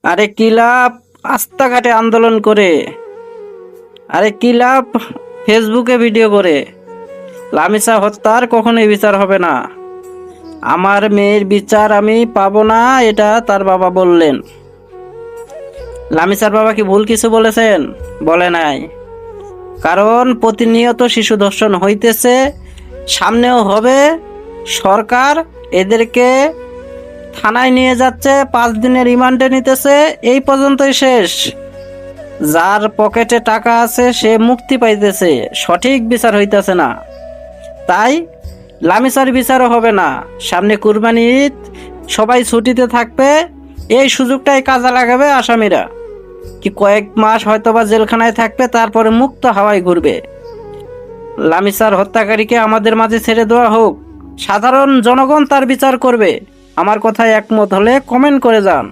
আরে কি লাভ রাস্তাঘাটে আন্দোলন করে? আরে কি লাভ ফেসবুকে ভিডিও করে? লামিসা হত্যার কখনোই বিচার হবে না। আমার মেয়ের বিচার আমি পাবো না, এটা তার বাবা বললেন। লামিসার বাবা কি ভুল কিছু বলেছেন? বলে নাই। কারণ প্রতিনিয়ত শিশু ধর্ষণ হইতেছে, সামনেও হবে। সরকার এদেরকে থানায় নিয়ে যাচ্ছে, 5 দিনের রিমান্ডে নিতেছে, এই পর্যন্তই শেষ। যার পকেটে টাকা আছে সে মুক্তি পাইতেছে, সঠিক বিচার হইতেছে না। তাই লামিসার বিচারও হবে না। সামনে কুরবানি ঈদ, সবাই ছুটিতে থাকবে, এই সুযোগটাই কাজে লাগাবে আসামিরা। কি কয়েক মাস হয়তোবা জেলখানায় থাকবে, তারপরে মুক্ত হাওয়ায় ঘুরবে। লামিসার হত্যাকারীকে আমাদের মাঝে ছেড়ে দেওয়া হোক, সাধারণ জনগণ তার বিচার করবে। আমার কথায় একমত হলে কমেন্ট করে যান।